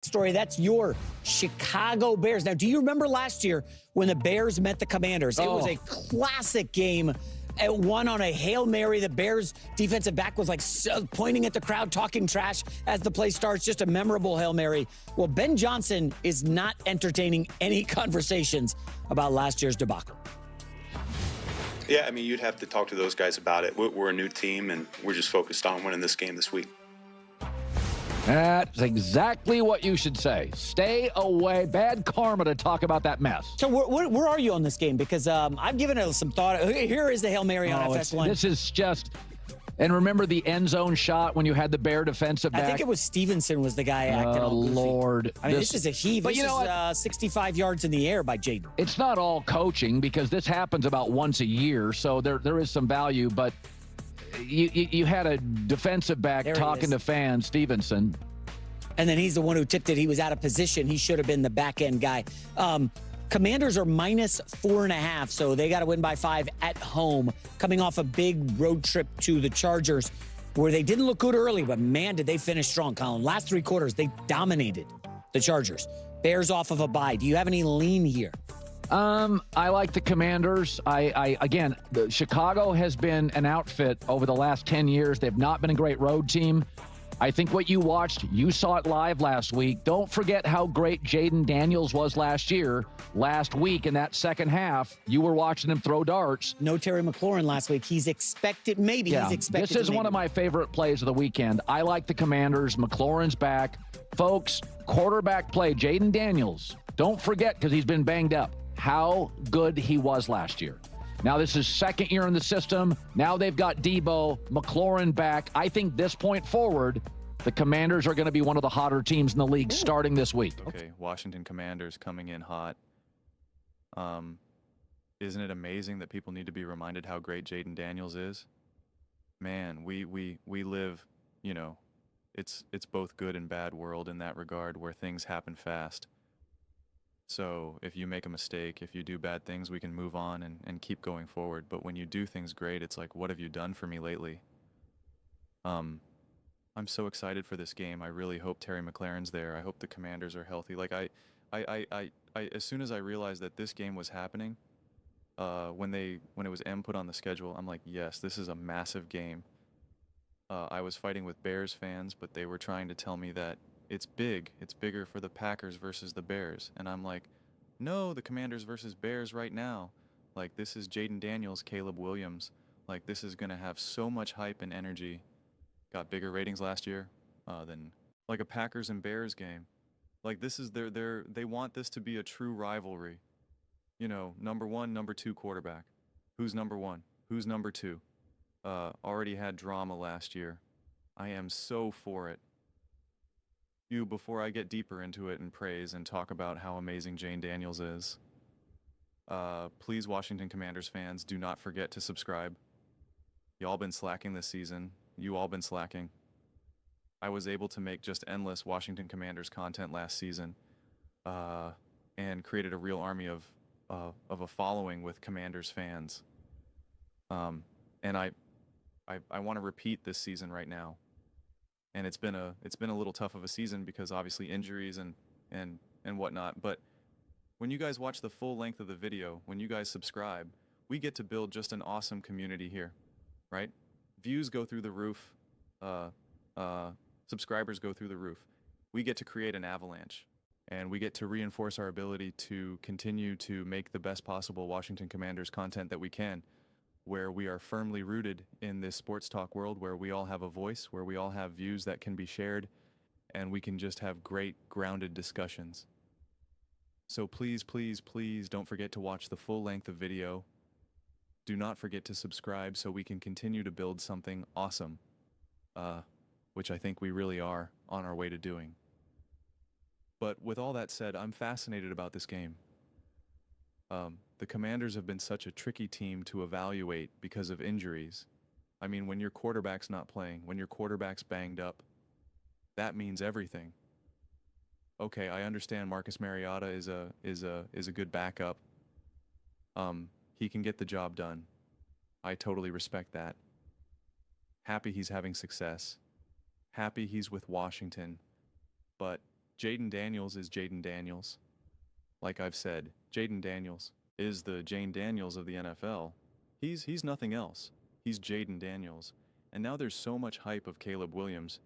Story. That's your Chicago Bears. Now, do you remember last year when the Bears met the Commanders? It was a classic game. It won on a Hail Mary. The Bears defensive back was like pointing at the crowd, talking trash as the play starts. Just a memorable Hail Mary. Well, Ben Johnson is not entertaining any conversations about last year's debacle. Yeah, I mean, you'd have to talk to those guys about it. We're a new team, and we're just focused on winning this game this week. That's exactly what you should say. Stay away. Bad karma to talk about that mess. So where are you on this game? Because I've given it some thought. Here is the Hail Mary on FS1. This is just... And remember the end zone shot when you had the Bear defensive back? I think it was Stevenson was the guy acting all goofy. Lord. I mean, this is a heave. But this is 65 yards in the air by Jaden. It's not all coaching because this happens about once a year, so there is some value. But you had a defensive back talking to fans, Stevenson. And then he's the one who tipped it. He was out of position. He should have been the back-end guy. Commanders are minus 4.5, so they got to win by 5 at home, coming off a big road trip to the Chargers, where they didn't look good early, but man, did they finish strong, Colin. Last 3 quarters, they dominated the Chargers. Bears off of a bye. Do you have any lean here? I like the Commanders. Again, Chicago has been an outfit over the last 10 years. They've not been a great road team. I think what you watched, you saw it live last week. Don't forget how great Jaden Daniels was last year. Last week in that second half, you were watching him throw darts. No Terry McLaurin last week. He's expected, he's expected. This is one of my favorite plays of the weekend. I like the Commanders. McLaurin's back. Folks, quarterback play, Jaden Daniels. Don't forget, because he's been banged up, how good he was last year. Now, this is second year in the system. Now they've got Debo, McLaurin back. I think this point forward, the Commanders are going to be one of the hotter teams in the league starting this week. Okay, Washington Commanders coming in hot. Isn't it amazing that people need to be reminded how great Jaden Daniels is? Man, we live, it's both good and bad world in that regard where things happen fast. So if you make a mistake, if you do bad things, we can move on and keep going forward. But when you do things great, it's like, what have you done for me lately? I'm so excited for this game. I really hope Terry McLaurin's there. I hope the Commanders are healthy. Like I as soon as I realized that this game was happening, when it was put on the schedule, I'm like, yes, this is a massive game. I was fighting with Bears fans, but they were trying to tell me that it's big. It's bigger for the Packers versus the Bears. And I'm like, no, the Commanders versus Bears right now. Like, this is Jaden Daniels, Caleb Williams. Like, this is going to have so much hype and energy. Got bigger ratings last year than like a Packers and Bears game. Like, this is they want this to be a true rivalry. Number 1, number 2 quarterback. Who's number 1? Who's number 2? Already had drama last year. I am so for it. Before I get deeper into it and praise and talk about how amazing Jaden Daniels is, please, Washington Commanders fans, do not forget to subscribe. Y'all been slacking this season. You all been slacking. I was able to make just endless Washington Commanders content last season, and created a real army of a following with Commanders fans. And I want to repeat this season right now. And it's been a little tough of a season because obviously injuries and whatnot. But when you guys watch the full length of the video, when you guys subscribe, we get to build just an awesome community here, right? Views go through the roof. Subscribers go through the roof. We get to create an avalanche, and we get to reinforce our ability to continue to make the best possible Washington Commanders content that we can, where we are firmly rooted in this sports talk world, where we all have a voice, where we all have views that can be shared, and we can just have great, grounded discussions. So please, please, please don't forget to watch the full length of video. Do not forget to subscribe so we can continue to build something awesome, which I think we really are on our way to doing. But with all that said, I'm fascinated about this game. The Commanders have been such a tricky team to evaluate because of injuries. I mean, when your quarterback's not playing, when your quarterback's banged up, that means everything. Okay, I understand Marcus Mariota is a good backup. He can get the job done. I totally respect that. Happy he's having success. Happy he's with Washington. But Jaden Daniels is Jaden Daniels. Like I've said, Jaden Daniels is the Jane Daniels of the NFL. He's nothing else. He's Jaden Daniels. And now there's so much hype of Caleb Williams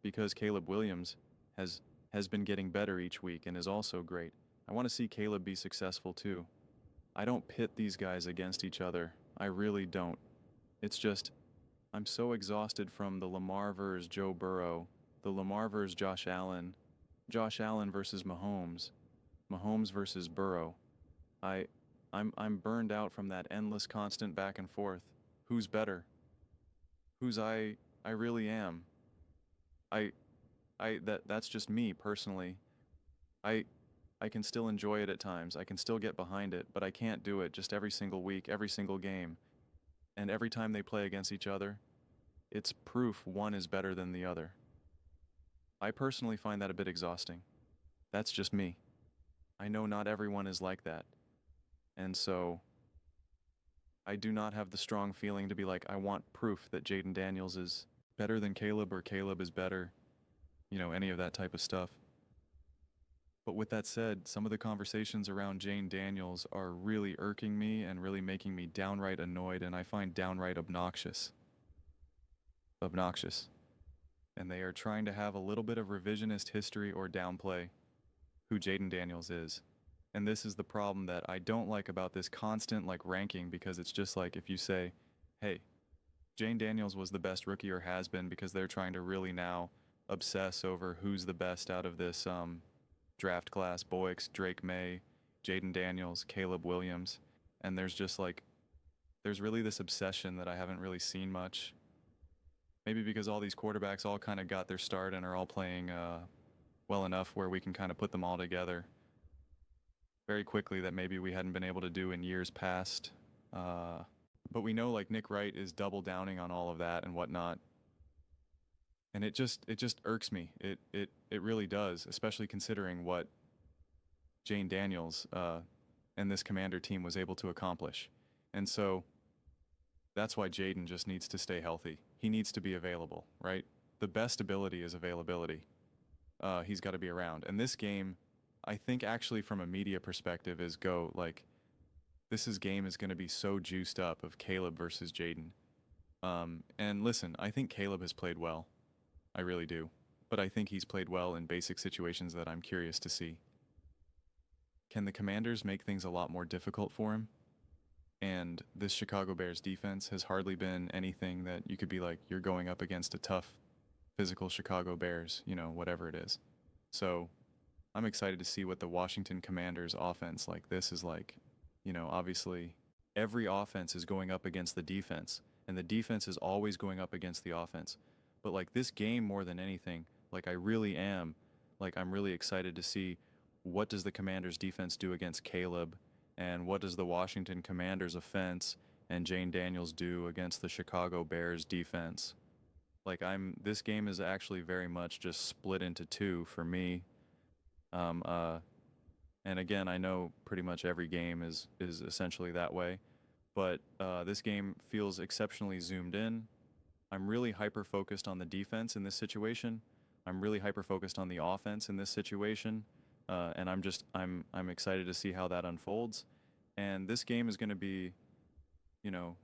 because Caleb Williams has been getting better each week and is also great. I want to see Caleb be successful too. I don't pit these guys against each other. I really don't. It's just, I'm so exhausted from the Lamar versus Joe Burrow, the Lamar versus Josh Allen versus Mahomes, Mahomes versus Burrow. I'm burned out from that endless constant back and forth. Who's better? I really am. That's just me personally. I can still enjoy it at times. I can still get behind it, but I can't do it just every single week, every single game. And every time they play against each other, it's proof one is better than the other. I personally find that a bit exhausting. That's just me. I know not everyone is like that. And so I do not have the strong feeling to be like, I want proof that Jaden Daniels is better than Caleb or Caleb is better, any of that type of stuff. But with that said, some of the conversations around Jane Daniels are really irking me and really making me downright annoyed, and I find downright obnoxious. Obnoxious. And they are trying to have a little bit of revisionist history or downplay who Jaden Daniels is. And this is the problem that I don't like about this constant ranking, because it's just like if you say, hey, Jane Daniels was the best rookie or has been, because they're trying to really now obsess over who's the best out of this draft class: Boyks, Drake May, Jaden Daniels, Caleb Williams. And there's just there's really this obsession that I haven't really seen much. Maybe because all these quarterbacks all kind of got their start and are all playing well enough where we can kind of put them all together very quickly that maybe we hadn't been able to do in years past. But we know Nick Wright is double downing on all of that and whatnot. And it just irks me. It really does, especially considering what Jane Daniels and this Commander team was able to accomplish. And so that's why Jaden just needs to stay healthy. He needs to be available, right? The best ability is availability. He's got to be around. And this game, I think actually from a media perspective, is this game is going to be so juiced up of Caleb versus Jaden. And listen, I think Caleb has played well. I really do. But I think he's played well in basic situations that I'm curious to see. Can the Commanders make things a lot more difficult for him? And this Chicago Bears defense has hardly been anything that you could be like, you're going up against a tough, physical Chicago Bears, whatever it is. So I'm excited to see what the Washington Commanders offense like this is like. Obviously every offense is going up against the defense, and the defense is always going up against the offense. But this game more than anything, I really am, I'm really excited to see what does the Commanders defense do against Caleb, and what does the Washington Commanders offense and Jane Daniels do against the Chicago Bears defense. This game is actually very much just split into two for me. And again, I know pretty much every game is essentially that way, but this game feels exceptionally zoomed in. I'm really hyper-focused on the defense in this situation. I'm really hyper-focused on the offense in this situation. And I'm excited to see how that unfolds. And this game is going to be,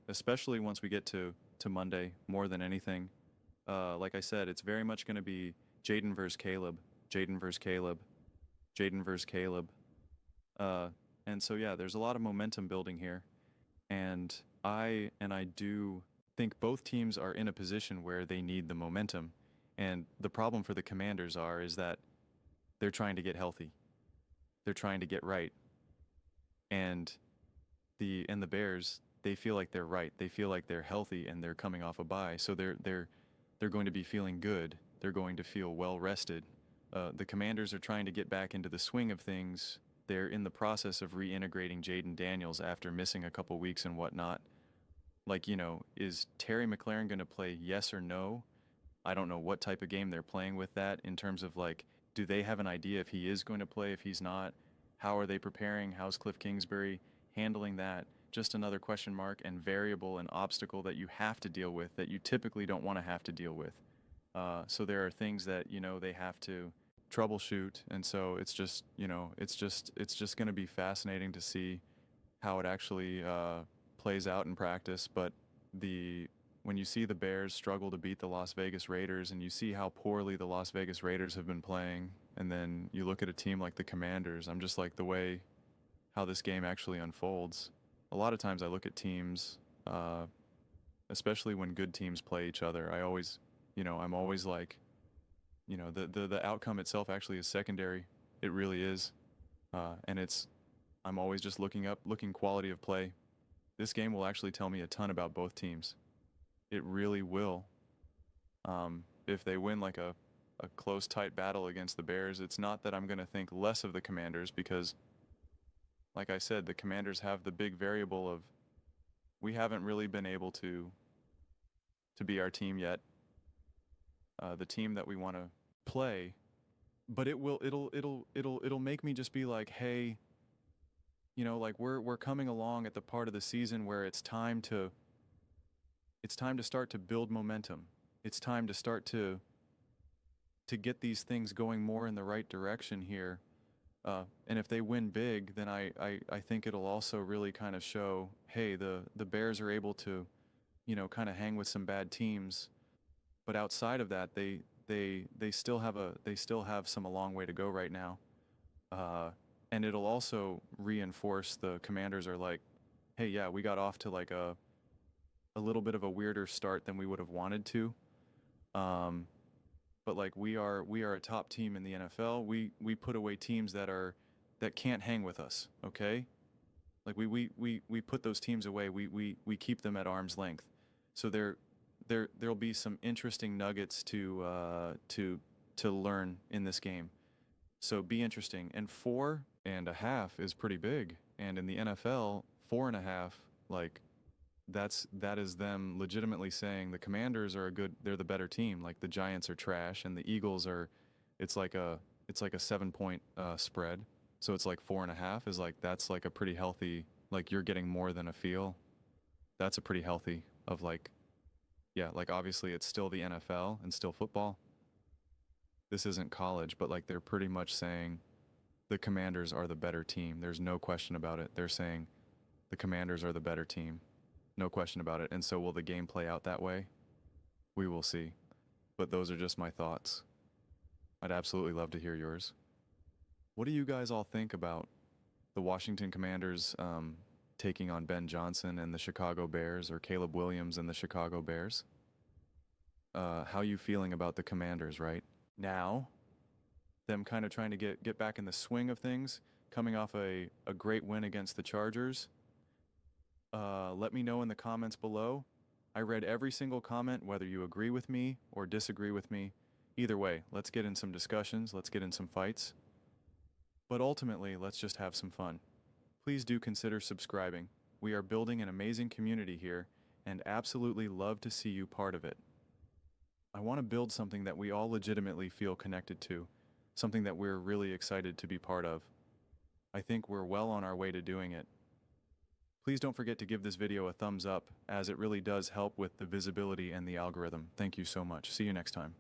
especially once we get to Monday, more than anything, like I said, it's very much going to be Jaden versus Caleb, Jaden versus Caleb, Jaden versus Caleb. And so, yeah, there's a lot of momentum building here. And I do think both teams are in a position where they need the momentum. And the problem for the Commanders is that they're trying to get healthy. They're trying to get right. And the Bears, they feel like they're right. They feel like they're healthy and they're coming off a bye. So they're going to be feeling good. They're going to feel well rested. The Commanders are trying to get back into the swing of things. They're in the process of reintegrating Jaden Daniels after missing a couple weeks and whatnot. Is Terry McLaurin going to play, yes or no? I don't know what type of game they're playing with that in terms of do they have an idea if he is going to play, if he's not? How are they preparing? How's Cliff Kingsbury handling that? Just another question mark and variable and obstacle that you have to deal with that you typically don't want to have to deal with. So there are things that, they have to troubleshoot. And so it's just, you know, it's just going to be fascinating to see how it actually plays out in practice. But when you see the Bears struggle to beat the Las Vegas Raiders, and you see how poorly the Las Vegas Raiders have been playing, and then you look at a team like the Commanders, I'm just like, the way how this game actually unfolds. A lot of times I look at teams, especially when good teams play each other, I always, you know, I'm always like, you know, the outcome itself actually is secondary. It really is. And I'm always just looking quality of play. This game will actually tell me a ton about both teams. It really will. If they win like a close, tight battle against the Bears, it's not that I'm going to think less of the Commanders, because, like I said, the Commanders have the big variable of, we haven't really been able to be our team yet, the team that we want to play. But it'll make me just be like, hey, you know, like we're coming along at the part of the season where it's time to start to build momentum. It's time to start to get these things going more in the right direction here. And if they win big, then I think it'll also really kind of show, hey, the Bears are able to, you know, kind of hang with some bad teams. But outside of that, they still have a long way to go right now. And it'll also reinforce the Commanders are like, hey, yeah, we got off to like a little bit of a weirder start than we would have wanted to. But like we are a top team in the NFL. We put away teams that can't hang with us. Okay, like we put those teams away. We keep them at arm's length. So there'll be some interesting nuggets to learn in this game. So be interesting. And 4.5 is pretty big. And in the NFL, 4.5, like that is them legitimately saying the Commanders are they're the better team. Like the Giants are trash, and the Eagles it's like a 7-point spread. So it's like 4.5 is like, that's like a pretty healthy, like you're getting more than a feel. That's a pretty healthy of like, yeah, like obviously it's still the NFL and still football. This isn't college, but like they're pretty much saying the Commanders are the better team. There's no question about it. They're saying the Commanders are the better team. No question about it. And so will the game play out that way? We will see. But those are just my thoughts. I'd absolutely love to hear yours. What do you guys all think about the Washington Commanders taking on Ben Johnson and the Chicago Bears, or Caleb Williams and the Chicago Bears? How you feeling about the Commanders right now? Them kind of trying to get back in the swing of things, coming off a great win against the Chargers. Let me know in the comments below. I read every single comment, whether you agree with me or disagree with me. Either way, let's get in some discussions, let's get in some fights. But ultimately, let's just have some fun. Please do consider subscribing. We are building an amazing community here, and absolutely love to see you part of it. I want to build something that we all legitimately feel connected to, something that we're really excited to be part of. I think we're well on our way to doing it. Please don't forget to give this video a thumbs up, as it really does help with the visibility and the algorithm. Thank you so much. See you next time.